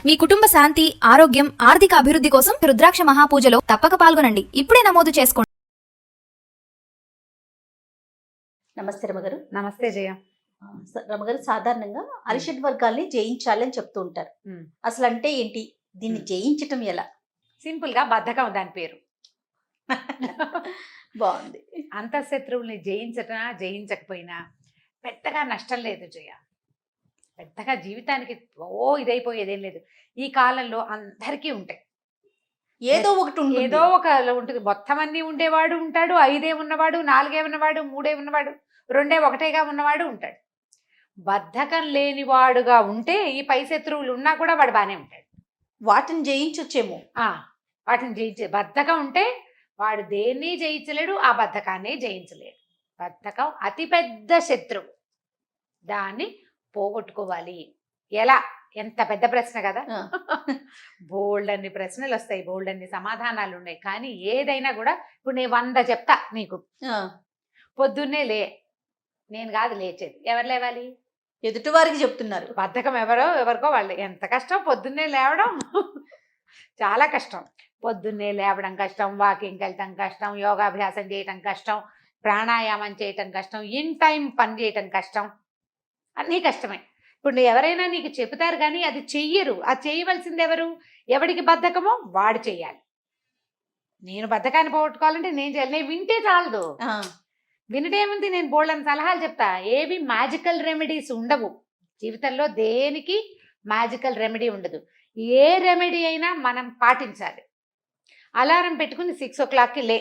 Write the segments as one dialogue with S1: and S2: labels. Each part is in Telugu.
S1: మీ కుటుంబ శాంతి, ఆరోగ్యం, ఆర్థిక అభివృద్ధి కోసం రుద్రాక్ష మహాపూజలో తప్పక పాల్గొనండి. ఇప్పుడే నమోదు చేసుకోండి.
S2: నమస్తే రమగారు.
S3: నమస్తే జయ.
S2: రమగారు, సాధారణంగా అరిషడ్ వర్గాల్ని జయించాలని చెప్తూ ఉంటారు. అసలు అంటే ఏంటి? దీన్ని జయించటం ఎలా?
S3: సింపుల్ గా బద్ధకం దాని పేరు.
S2: బాగుంది.
S3: అంతఃశత్రువుల్ని జయించకపోయినా పెద్దగా నష్టం లేదు జయ. పెద్దగా జీవితానికి ఇదైపోయేదేం లేదు. ఈ కాలంలో అందరికీ ఉంటాయి,
S2: ఏదో ఒకటి
S3: ఏదో ఒక ఉంటుంది. మొత్తం అన్ని ఉండేవాడు ఉంటాడు, 5 ఉన్నవాడు, 4 ఉన్నవాడు, 3 ఉన్నవాడు, 2 1గా ఉన్నవాడు ఉంటాడు. బద్ధకం లేనివాడుగా ఉంటే ఈ పై శత్రువులు ఉన్నా కూడా వాడు బాగానే ఉంటాడు.
S2: వాటిని జయించొచ్చేమో.
S3: వాటిని జయించే బద్ధకం ఉంటే వాడు దేన్ని జయించలేడు, ఆ బద్ధకాన్ని జయించలేడు. బద్ధకం అతిపెద్ద శత్రువు. దాన్ని పోగొట్టుకోవాలి ఎలా? ఎంత పెద్ద ప్రశ్న కదా. బోల్డ్ అన్ని ప్రశ్నలు వస్తాయి, బోల్డ్ అన్ని సమాధానాలు ఉన్నాయి. కానీ ఏదైనా కూడా ఇప్పుడు నేను 100 చెప్తా నీకు. పొద్దున్నే నేను కాదు లేచేది, ఎవరు లేవాలి?
S2: ఎదుటి వారికి చెప్తున్నారు.
S3: బద్ధకం ఎవరికో వాళ్ళు. ఎంత కష్టం పొద్దున్నే లేవడం. చాలా కష్టం. పొద్దున్నే లేవడం కష్టం, వాకింగ్కి వెళ్ళటం కష్టం, యోగాభ్యాసం చేయటం కష్టం, ప్రాణాయామం చేయటం కష్టం, ఇన్ టైం పని చేయటం కష్టం, అన్నీ కష్టమే. ఇప్పుడు ఎవరైనా నీకు చెబుతారు కానీ అది చెయ్యరు. అది చేయవలసింది ఎవరు? ఎవడికి బద్ధకమో వాడు చెయ్యాలి. నేను బద్ధకాన్ని పోగొట్టుకోవాలంటే నేను చేయాలి. నేను వింటే చాలదు. వినటేముంది, నేను బోల్డని సలహాలు చెప్తా. ఏవి మ్యాజికల్ రెమెడీస్ ఉండవు జీవితంలో. దేనికి మ్యాజికల్ రెమెడీ ఉండదు. ఏ రెమెడీ అయినా మనం పాటించాలి. అలారం పెట్టుకుని 6 o'clockకి లే.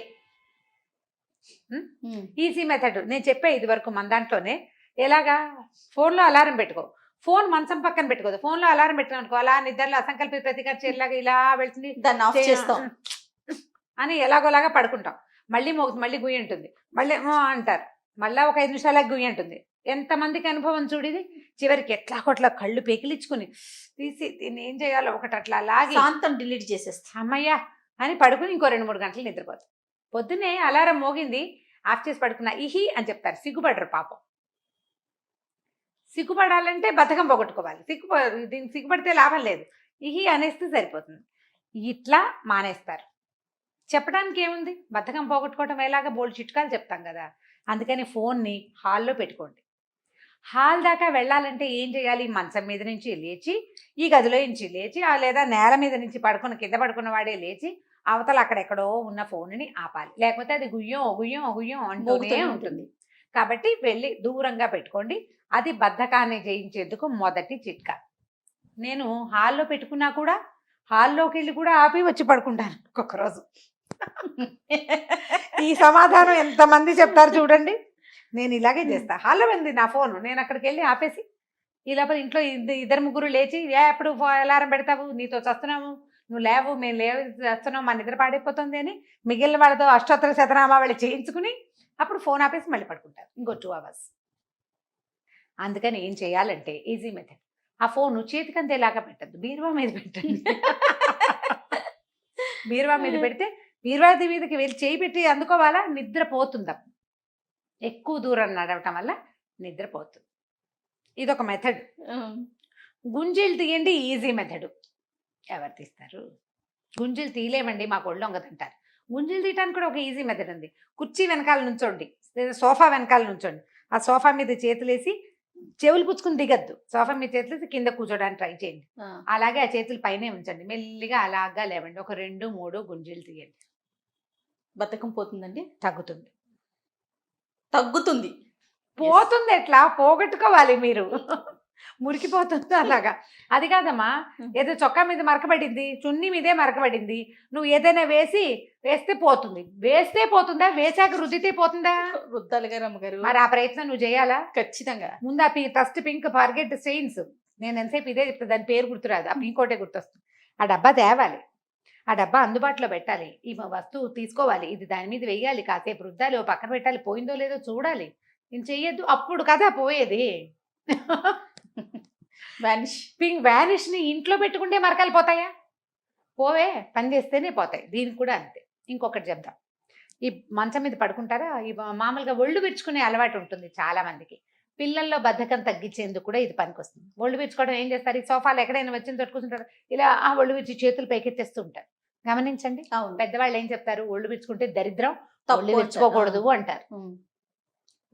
S3: ఈజీ మెథడ్ నేను చెప్పే. ఇది వరకు మన దాంట్లోనే ఎలాగా? ఫోన్లో అలారం పెట్టుకో. ఫోన్ మంచం పక్కన పెట్టుకోదు. ఫోన్లో అలారం పెట్టుకోనుకో, అలా నిద్రలో అసంకల్పిత ప్రతికార చర్యలాగా ఇలా వెళ్తుంది,
S2: దాన్ని ఆఫ్ చేస్తాం
S3: అని ఎలాగోలాగా పడుకుంటాం. మళ్ళీ మళ్ళీ గుయ్యి ఉంటుంది, మళ్ళీ అంటారు, మళ్ళీ ఒక 5 నిమిషాలకు గుయ్యి ఉంటుంది. ఎంతమందికి అనుభవం చూడిది. చివరికి ఎట్లా కొట్లా కళ్ళు పెకిలించుకుని తీసి దీన్ని ఏం చేయాలో ఒకటి అట్లా లాగి
S2: శాంతం డిలీట్ చేసేస్తాం.
S3: అమ్మయ్యా అని పడుకుని ఇంకో 2-3 గంటలు నిద్రపోతాం. పొద్దున్నే అలారం మోగింది, ఆఫ్ చేసి పడుకున్నా ఇహి అని చెప్తారు. సిగ్గుపడరు పాపం. సిగ్గుపడాలంటే బద్ధకం పోగొట్టుకోవాలి. దీనికి సిగ్గుపడితే లాభం లేదు. ఇహి అనేస్తే సరిపోతుంది. ఇట్లా మానేస్తారు. చెప్పడానికి ఏముంది? బద్ధకం పోగొట్టుకోవటం ఎలాగా? బోల్డ్ చిట్కాలు చెప్తాం కదా. అందుకని ఫోన్ని హాల్లో పెట్టుకోండి. హాల్ దాకా వెళ్ళాలంటే ఏం చేయాలి? మంచం మీద నుంచి లేచి, ఈ గదిలో నుంచి లేచి, లేదా నేల మీద నుంచి కింద పడుకున్న వాడే లేచి అవతల అక్కడెక్కడో ఉన్న ఫోన్ని ఆపాలి. లేకపోతే అది గుయ్యం గుయ్యం గుయ్యం అంటూనే ఉంటుంది. కాబట్టి వెళ్ళి దూరంగా పెట్టుకోండి. అది బద్ధకాన్ని జయించేందుకు మొదటి చిట్కా. నేను హాల్లో పెట్టుకున్నా కూడా హాల్లోకి వెళ్ళి కూడా ఆపి వచ్చి పడుకుంటాను ఒక్కొక్క రోజు. ఈ సమాధానం ఎంతమంది చెప్తారు చూడండి. నేను ఇలాగే చేస్తా. హాల్లో ఉంది నా ఫోను, నేను అక్కడికి వెళ్ళి ఆపేసి ఈ లోపల ఇంట్లో 2-3 లేచి, ఎప్పుడు అలారం పెడతావు, నీతో చస్తున్నాము, నువ్వు లేవు, మేము చేస్తున్నావు, మా నిద్ర పాడైపోతుంది అని మిగిలిన వాళ్ళతో అష్టోత్తర శతనామావళి చేయించుకుని అప్పుడు ఫోన్ ఆపేసి మళ్ళీ పడుకుంటారు ఇంకో 2 hours. అందుకని ఏం చేయాలంటే ఈజీ మెథడ్. ఆ ఫోను చేతికంతేలాగా పెట్టద్దు, బీరువా మీద పెట్టండి. బీరువా మీద పెడితే బీరువాది మీదకి వెళ్ళి చేయి పెట్టి అందుకోవాలా, నిద్రపోతుంది. ఎక్కువ దూరం నడవటం వల్ల నిద్రపోతుంది. ఇదొక మెథడ్. గుంజీలు తీయండి, ఈజీ మెథడు. ఎవరు తీస్తారు? గుంజీలు తీయలేమండి, మాకు ఒళ్ళు వంగదంటారు. గుంజీలు తీయడానికి కూడా ఒక ఈజీ మెథడ్ ఉంది. కుర్చీ వెనకాల నుంచోండి, లేదా సోఫా వెనకాల నుంచోండి. ఆ సోఫా మీద చేతులేసి చెవులు పుచ్చుకుని దిగద్దు. సోఫా మీద చేతులేసి కింద కూర్చోడానికి ట్రై చేయండి. అలాగే ఆ చేతులు పైనే ఉంచండి. మెల్లిగా అలాగా లేవండి. ఒక 2-3 గుంజీలు తీయండి.
S2: బద్ధకం పోతుందండి?
S3: తగ్గుతుంది.
S2: పోతుంది.
S3: ఎట్లా పోగొట్టుకోవాలి మీరు? మురికిపోతుంది అలాగా. అది కాదమ్మా, ఏదో చొక్కా మీద మరకబడింది, చున్నీ మీదే మరకబడింది, నువ్వు ఏదైనా వేస్తే పోతుంది. వేస్తే పోతుందా? వేసాక రుద్దితే పోతుందా?
S2: రుద్దాలిగా రమ్మగారు.
S3: మరి ఆ ప్రయత్నం నువ్వు చేయాలా?
S2: ఖచ్చితంగా.
S3: ముందు ఆ ఫస్ట్ పింక్ ఫర్గెట్ స్టెయిన్స్. నేను ఎంతసేపు ఇదే చెప్తా, దాని పేరు గుర్తురాదు, ఆ పింక్ ఒకటే గుర్తొస్తుంది. ఆ డబ్బా తేవాలి, ఆ డబ్బా అందుబాటులో పెట్టాలి, ఈ వస్తువు తీసుకోవాలి, ఇది దాని మీద వేయాలి, కాసేపు రుద్దాలి, ఓ పక్కన పెట్టాలి, పోయిందో లేదో చూడాలి. నేను చెయ్యొద్దు, అప్పుడు కదా పోయేది. వ్యానిష్ని ఇంట్లో పెట్టుకుంటే మరకలు పోతాయా? పోవే. పని చేస్తేనే పోతాయి. దీనికి కూడా అంతే. ఇంకొకటి చెప్దాం. ఈ మంచం మీద పడుకుంటారా, ఈ మామూలుగా ఒళ్ళు విరుచుకునే అలవాటు ఉంటుంది చాలా మందికి. పిల్లల్లో బద్ధకం తగ్గించేందుకు కూడా ఇది పనికొస్తుంది. ఒళ్ళు విరుచుకోవడం ఏం చేస్తారు, ఈ సోఫాలు ఎక్కడైనా వచ్చిన తోటి కూర్చుంటారు, ఇలా ఆ ఒళ్ళు విరిచి చేతులు పైకెత్తేస్తూ ఉంటారు. గమనించండి,
S2: అవును.
S3: పెద్దవాళ్ళు ఏం చెప్తారు, ఒళ్ళు విరుచుకుంటే దరిద్రం,
S2: తప్పు
S3: ఒళ్ళు
S2: అంటారు.
S3: విరుచుకోకూడదు అంటారు.
S2: ఉమ్.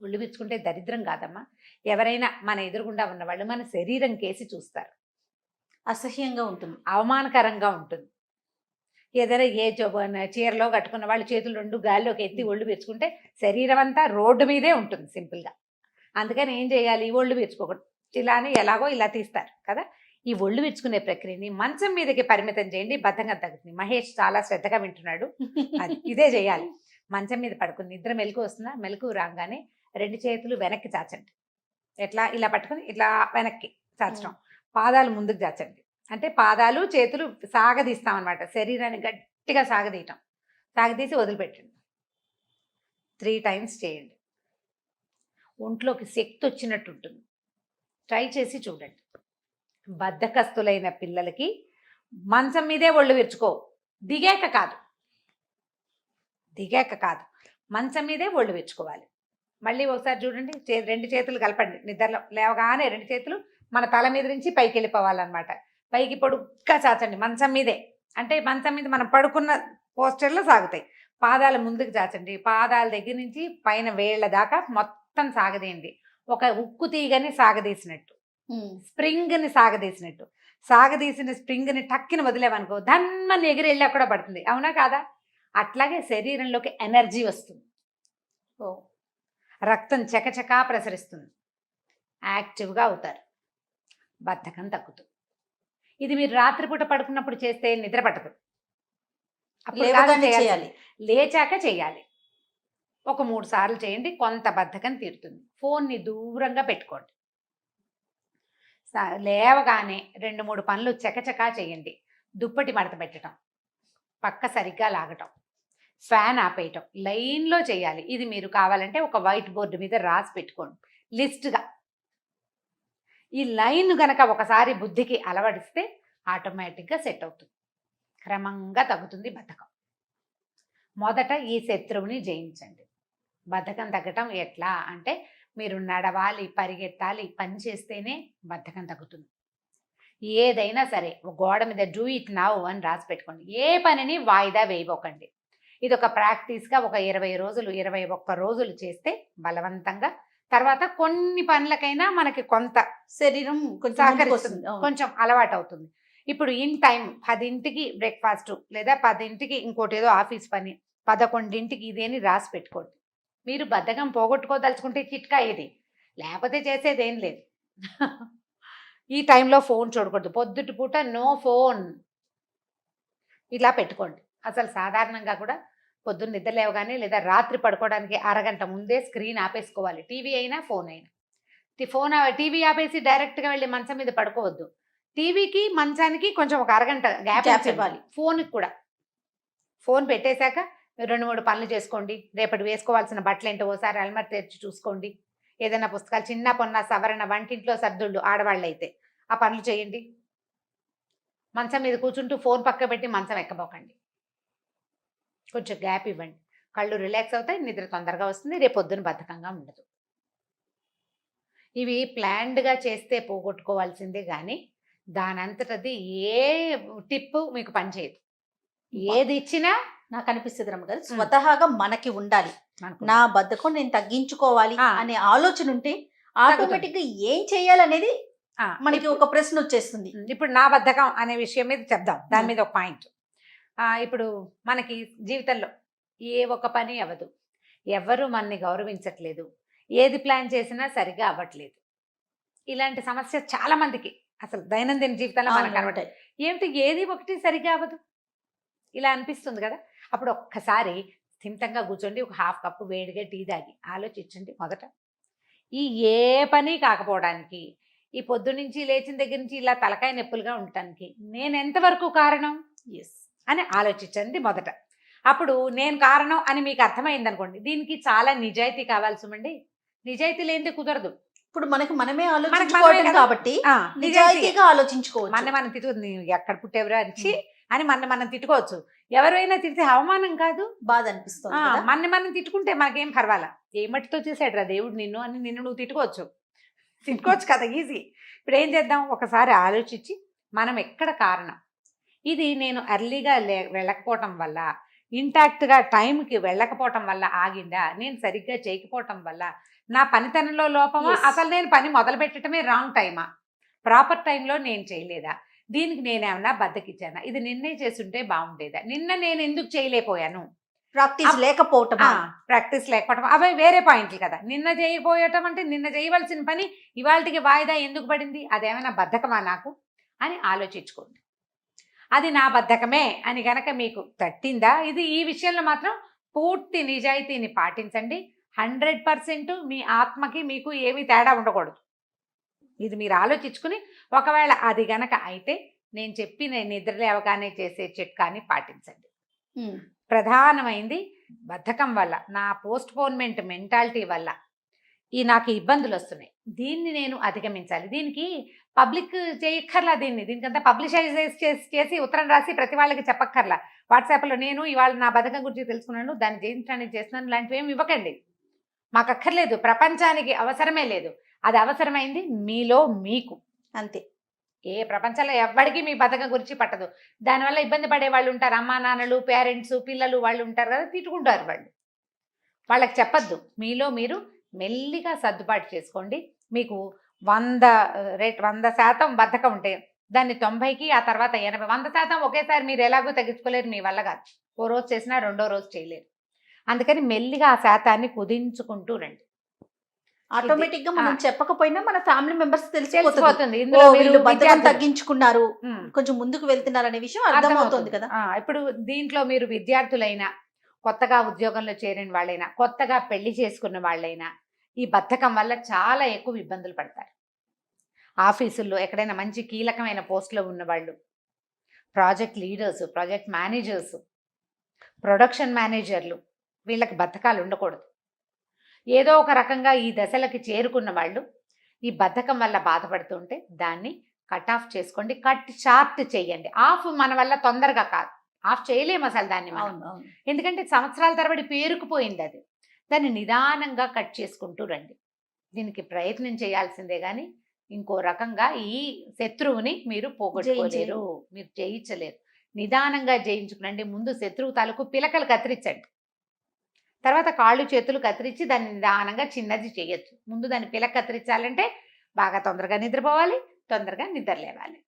S3: ఒళ్ళు విరుచుకుంటే దరిద్రం కాదమ్మా. ఎవరైనా మన ఎదురుగుండా ఉన్న వాళ్ళు మన శరీరం కేసి చూస్తారు,
S2: అసహ్యంగా ఉంటుంది.
S3: అవమానకరంగా ఉంటుంది. ఏదైనా చీరలో కట్టుకున్న వాళ్ళు చేతులు రెండు గాల్లోకి ఎత్తి ఒళ్ళు విరుచుకుంటే శరీరం అంతా రోడ్డు మీదే ఉంటుంది సింపుల్గా. అందుకని ఏం చేయాలి, ఒళ్ళు విరుచుకోకూడదు. ఇలా అని ఎలాగో ఇలా తీస్తారు కదా. ఈ ఒళ్ళు విరుచుకునే ప్రక్రియని మంచం మీదకి పరిమితం చేయండి, బద్ధకం తగ్గుతుంది. మహేష్ చాలా శ్రద్ధగా వింటున్నాడు. అది ఇదే చేయాలి. మంచం మీద పడుకుని నిద్ర మెలకు వస్తుందా, మెలకు రాగానే రెండు చేతులు వెనక్కి చాచండి. ఎట్లా, ఇలా పట్టుకుని ఇట్లా వెనక్కి చాచడం, పాదాలు ముందుకు చాచండి. అంటే పాదాలు చేతులు సాగదీస్తాం అనమాట, శరీరాన్ని గట్టిగా సాగదీయటం. సాగదీసి వదిలిపెట్టండి. 3 times చేయండి. ఒంట్లోకి శక్తి వచ్చినట్టు ఉంటుంది. ట్రై చేసి చూడండి. బద్ధకస్తులైన పిల్లలకి మంచం మీదే ఒళ్ళు విరుచుకో, దిగాక కాదు, మంచం మీదే ఒళ్ళు విరుచుకోవాలి. మళ్ళీ ఒకసారి చూడండి, రెండు చేతులు కలపండి. నిద్రలో లేవగానే రెండు చేతులు మన తల మీద నుంచి పైకి వెళ్ళిపోవాలన్నమాట. పైకి పొడుగ్గా చాచండి మంచం మీదే. అంటే మంచం మీద మనం పడుకున్న పోస్చర్లో సాగుతాయి. పాదాలు ముందుకు చాచండి. పాదాల దగ్గర నుంచి పైన వేళ్ల దాకా మొత్తం సాగదీయండి. ఒక ఉక్కు తీగని సాగదీసినట్టు, స్ప్రింగ్ని సాగదీసినట్టు. సాగదీసిన స్ప్రింగ్ని టక్కిన వదిలేవనుకో ధన్మని ఎగిరి వెళ్ళి అక్కడ పడుతుంది. అవునా కాదా? అట్లాగే శరీరంలోకి ఎనర్జీ వస్తుంది, రక్తం చకచకా ప్రసరిస్తుంది, యాక్టివ్గా అవుతారు, బద్ధకం తగ్గుతుంది. ఇది మీరు రాత్రిపూట పడుకున్నప్పుడు చేస్తే నిద్ర పట్టదు,
S2: చేయాలి.
S3: లేచాక చేయాలి. ఒక 3 సార్లు చేయండి, కొంత బద్ధకం తీరుతుంది. ఫోన్ని దూరంగా పెట్టుకోండి. లేవగానే 2-3 పనులు చకచకా చేయండి. దుప్పటి మడత పెట్టడం, పక్క సరిగ్గా లాగటం, ఫ్యాన్ ఆపేయటం లైన్లో చేయాలి. ఇది మీరు కావాలంటే ఒక వైట్ బోర్డు మీద రాసి పెట్టుకోండి లిస్ట్గా. ఈ లైన్ గనక ఒకసారి బుద్ధికి అలవడిస్తే ఆటోమేటిక్గా సెట్ అవుతుంది, క్రమంగా తగ్గుతుంది బద్ధకం. మొదట ఈ శత్రువుని జయించండి. బద్ధకం తగ్గటం ఎట్లా అంటే, మీరు నడవాలి, పరిగెత్తాలి, పని చేస్తేనే బద్ధకం తగ్గుతుంది. ఏదైనా సరే గోడ మీద డూ ఇట్ నౌ అని రాసి పెట్టుకోండి. ఏ పనిని వాయిదా వేయబోకండి. ఇది ఒక ప్రాక్టీస్గా ఒక 20 రోజులు 21 రోజులు చేస్తే బలవంతంగా తర్వాత కొన్ని పనులకైనా మనకి కొంత
S2: శరీరం
S3: సహకరిస్తుంది, కొంచెం అలవాటు అవుతుంది. ఇప్పుడు ఇన్ టైం 10ంటికి బ్రేక్ఫాస్ట్, లేదా 10ంటికి ఇంకోటి ఏదో ఆఫీస్ పని, 11ంటికి ఇదేని రాసి పెట్టుకోండి. మీరు బద్ధకం పోగొట్టుకోదలుచుకుంటే చిట్కా ఇది, లేకపోతే చేసేది ఏం లేదు. ఈ టైంలో ఫోన్ చూడకూడదు, పొద్దుటి పూట నో ఫోన్, ఇలా పెట్టుకోండి. అసలు సాధారణంగా కూడా పొద్దున్న నిద్ర లేవగానే లేదా రాత్రి పడుకోవడానికి అరగంట ముందే స్క్రీన్ ఆపేసుకోవాలి. టీవీ అయినా ఫోన్ అయినా. టీవీ ఆపేసి డైరెక్ట్గా వెళ్ళి మంచం మీద పడుకోవద్దు. టీవీకి మంచానికి కొంచెం ఒక అరగంట గ్యాప్ ఇవ్వాలి. ఫోన్కి కూడా ఫోన్ పెట్టేశాక 2-3 పనులు చేసుకోండి. రేపటి వేసుకోవాల్సిన బట్టలు ఏంటో ఓసారి అల్మర్ తెరిచి చూసుకోండి. ఏదైనా పుస్తకాలు చిన్న పొన్న సవరణ, వంటింట్లో సర్దుళ్ళు ఆడవాళ్ళు అయితే ఆ పనులు చేయండి. మంచం మీద కూర్చుంటూ ఫోన్ పక్క పెట్టి మంచం ఎక్కబోకండి. కొంచెం గ్యాప్ ఇవ్వండి, కళ్ళు రిలాక్స్ అవుతాయి, నిద్ర తొందరగా వస్తుంది, రేపు పొద్దున బద్ధకంగా ఉండదు. ఇవి ప్లాన్డ్గా చేస్తే పోగొట్టుకోవాల్సిందే కానీ దానంతటది ఏ టిప్పు మీకు పనిచేయదు. ఏది ఇచ్చినా
S2: నాకు అనిపిస్తుంది రమ్మగారు, స్వతహాగా మనకి ఉండాలి. నా బద్ధకం నేను తగ్గించుకోవాలి అనే ఆలోచన ఉంటే ఆటోమేటిక్ గా ఏం చేయాలనేది మనకి ఒక ప్రశ్న వచ్చేస్తుంది.
S3: ఇప్పుడు నా బద్ధకం అనే విషయం మీద చెప్దాం, దాని మీద ఒక పాయింట్. ఇప్పుడు మనకి జీవితంలో ఏ ఒక పని అవ్వదు, ఎవరు మనని గౌరవించట్లేదు, ఏది ప్లాన్ చేసినా సరిగా అవ్వట్లేదు. ఇలాంటి సమస్య చాలా మందికి అసలు దైనందిన జీవితంలో మనకు కనబడతాయి. ఏమిటి, ఏది ఒకటి సరిగా అవ్వదు, ఇలా అనిపిస్తుంది కదా. అప్పుడు ఒక్కసారి స్థిమితంగా కూర్చోండి, ఒక 1/2 కప్పు వేడిగా టీ తాగి ఆలోచించండి. మొదట ఈ ఏ పని కాకపోవడానికి, ఈ పొద్దు నుంచి లేచిన దగ్గర నుంచి ఇలా తలకాయ నొప్పులుగా ఉండటానికి నేను ఎంతవరకు కారణం అని ఆలోచించండి మొదట. అప్పుడు నేను కారణం అని మీకు అర్థమైంది అనుకోండి, దీనికి చాలా నిజాయితీ కావాల్సి ఉండి, నిజాయితీ లేనిదే కుదరదు.
S2: ఇప్పుడు మనమే ఆలోచించుకోవడం కాబట్టి నిజాయితీగా ఆలోచించుకోవచ్చు.
S3: మనం తిట్టుకుంది, ఎక్కడ పుట్టేవరా అని మనం తిట్టుకోవచ్చు. ఎవరైనా తిడితే అవమానం కాదు,
S2: బాధ అనిపిస్తుంది.
S3: మనం తిట్టుకుంటే మనకేం పర్వాలా, ఏ మట్టితో చేసాడు రా దేవుడు నిన్ను అని నిన్ను నువ్వు తిట్టుకోవచ్చు. తిట్టుకోవచ్చు కదా, ఈజీ. ఇప్పుడు ఏం చేద్దాం, ఒకసారి ఆలోచించి మనం ఎక్కడ కారణం, ఇది నేను ఎర్లీగా వెళ్ళకపోవటం వల్ల, ఇంటాక్ట్గా టైంకి వెళ్ళకపోవటం వల్ల ఆగిందా, నేను సరిగ్గా చేయకపోవటం వల్ల, నా పనితనంలో లోపమా,
S2: Yes.
S3: అసలు నేను పని మొదలు పెట్టడమే రాంగ్ టైమా, ప్రాపర్ టైంలో నేను చేయలేదా, దీనికి నేనేమన్నా బద్దకిచ్చానా, ఇది నిన్నే చేసుంటే బాగుండేదా, నిన్న నేను ఎందుకు చేయలేకపోయాను,
S2: ప్రాక్టీస్ లేకపోవటం.
S3: ప్రాక్టీస్ లేకపోవటం, అవి వేరే పాయింట్లు కదా. నిన్న చేయబోయటం అంటే నిన్న చేయవలసిన పని ఇవాళకి వాయిదా ఎందుకు పడింది, అదేమైనా బద్ధకమా నాకు అని ఆలోచించుకోండి. అది నా బద్ధకమే అని గనక మీకు తట్టిందా, ఇది ఈ విషయంలో మాత్రం పూర్తి నిజాయితీని పాటించండి. 100% మీ ఆత్మకి మీకు ఏమీ తేడా ఉండకూడదు. ఇది మీరు ఆలోచించుకుని, ఒకవేళ అది గనక అయితే నేను చెప్పిన నిద్ర లేవగానే చేసే చిట్కాని పాటించండి. ప్రధానమైంది బద్ధకం వల్ల, నా పోస్ట్పోన్మెంట్ మెంటాలిటీ వల్ల నాకు ఇబ్బందులు వస్తున్నాయి, దీన్ని నేను అధిగమించాలి. దీనికి పబ్లిక్ చేయక్కర్లా, దీనికంతా పబ్లిషైజ్ చేసి ఉత్తరం రాసి ప్రతి వాళ్ళకి చెప్పక్కర్లా. వాట్సాప్లో నేను ఇవాళ నా బద్ధకం గురించి తెలుసుకున్నాను, దాన్ని జయించడానికి చేస్తున్నాను, లాంటివి ఏమి ఇవ్వకండి. మాకు అక్కర్లేదు, ప్రపంచానికి అవసరమే లేదు. అది అవసరమైంది మీలో మీకు
S2: అంతే.
S3: ఏ ప్రపంచంలో ఎవ్వడికి మీ బద్ధకం గురించి పట్టదు. దానివల్ల ఇబ్బంది పడే వాళ్ళు ఉంటారు, అమ్మా నాన్నలు, పేరెంట్స్, పిల్లలు వాళ్ళు ఉంటారు కదా, తిట్టుకుంటారు వాళ్ళు. వాళ్ళకి చెప్పద్దు. మీలో మీరు మెల్లిగా సర్దుబాటు చేసుకోండి. మీకు 100% బద్ధకం ఉంటే దాన్ని 90కి, ఆ తర్వాత 80, 100% ఒకేసారి మీరు ఎలాగో తగ్గించుకోలేరు, మీ వల్ల కాదు. ఓ రోజు చేసినా రెండో రోజు చేయలేరు. అందుకని మెల్లిగా ఆ శాతాన్ని కుదించుకుంటూ రండి.
S2: ఆటోమేటిక్ గా మనం చెప్పకపోయినా మన ఫ్యామిలీ మెంబర్స్ తెలిసిపోతుంది,
S3: తెలిసిపోతుంది. ఇందులో
S2: వీళ్ళు
S3: మీరు
S2: బద్ధకం
S3: విద్యార్థులు.
S2: తగ్గించుకున్నారు, కొంచెం ముందుకు వెళ్తున్నారు అనే విషయం అర్థమవుతుంది కదా.
S3: ఇప్పుడు దీంట్లో మీరు విద్యార్థులైనా, కొత్తగా ఉద్యోగంలో చేరిన వాళ్ళైనా, కొత్తగా పెళ్లి చేసుకున్న వాళ్ళైనా ఈ బద్ధకం వల్ల చాలా ఎక్కువ ఇబ్బందులు పడతారు. ఆఫీసుల్లో ఎక్కడైనా మంచి కీలకమైన పోస్టులో ఉన్నవాళ్ళు, project leaders, project managers, production మేనేజర్లు, వీళ్ళకి బద్ధకాలు ఉండకూడదు. ఏదో ఒక రకంగా ఈ దశలకి చేరుకున్న వాళ్ళు ఈ బద్ధకం వల్ల బాధపడుతుంటే దాన్ని కట్ ఆఫ్ చేసుకోండి, కట్ షార్ట్ చేయండి. ఆఫ్ మన వల్ల తొందరగా కాదు, ఆఫ్ చేయలేము అసలు దాన్ని మనం. ఎందుకంటే సంవత్సరాల తరబడి పేరుకుపోయింది అది. దాన్ని నిదానంగా కట్ చేసుకుంటూ రండి. దీనికి ప్రయత్నం చేయాల్సిందే కానీ ఇంకో రకంగా ఈ శత్రువుని మీరు పోగొట్టుకోలేరు, మీరు జయించలేరు. నిదానంగా జయించుకునండి. ముందు శత్రువు తాలూకు పిలకలు కత్తిరించండి, తర్వాత కాళ్ళు చేతులు కత్తిరించి దాన్ని నిదానంగా చిన్నది చేయొచ్చు. ముందు దాన్ని పిలక కత్తిరించాలంటే బాగా తొందరగా నిద్రపోవాలి, తొందరగా నిద్ర లేవాలి.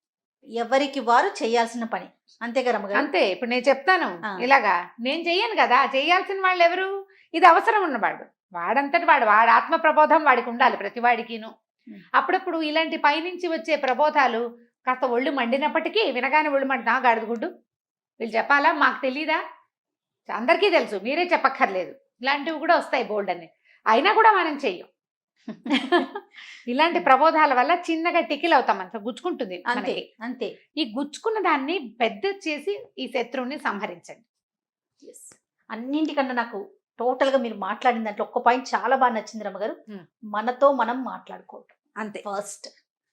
S2: ఎవరికి వారు చేయాల్సిన పని, అంతే కదా రమ్మగారు?
S3: అంతే. ఇప్పుడు నేను చెప్తాను ఇలాగా, నేను చెయ్యను కదా, చేయాల్సిన వాళ్ళు ఎవరు, ఇది అవసరం ఉన్నవాడు, వాడంతటి వాడు ఆత్మ ప్రబోధం వాడికి ఉండాలి ప్రతి వాడికిను. అప్పుడప్పుడు ఇలాంటి పైనుంచి వచ్చే ప్రబోధాలు కాస్త ఒళ్ళు మండినప్పటికీ వినగానే ఒళ్ళు మండినా గాడిదగుడ్డు, వీళ్ళు చెప్పాలా, మాకు తెలీదా, అందరికీ తెలుసు, మీరే చెప్పక్కర్లేదు, ఇలాంటివి కూడా వస్తాయి బోల్డ్ అని, అయినా కూడా మనం చెయ్యం. ఇలాంటి ప్రబోధాల వల్ల చిన్నగా టికిల్ అవుతాం, అంత గుచ్చుకుంటుంది
S2: అంతే అంతే.
S3: ఈ గుచ్చుకున్న దాన్ని పెద్ద చేసి ఈ శత్రువుని సంహరించండి.
S2: అన్నింటికన్నా నాకు టోటల్ గా మీరు మాట్లాడిన దాంట్లో ఒక్క పాయింట్ చాలా బాగా నచ్చింది రమ్మగారు, మనతో మనం మాట్లాడుకోవటం.
S3: అంతే,
S2: ఫస్ట్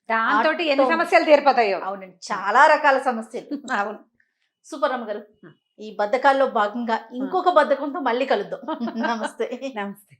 S3: దాంతో ఎన్ని సమస్యలు తీరిపోతాయో.
S2: అవునండి, చాలా రకాల సమస్యలు.
S3: అవును.
S2: సూపర్ రమ్మగారు. ఈ బద్ధకాల్లో భాగంగా ఇంకొక బద్ధకంతో మళ్ళీ కలుద్దాం. నమస్తే.
S3: నమస్తే.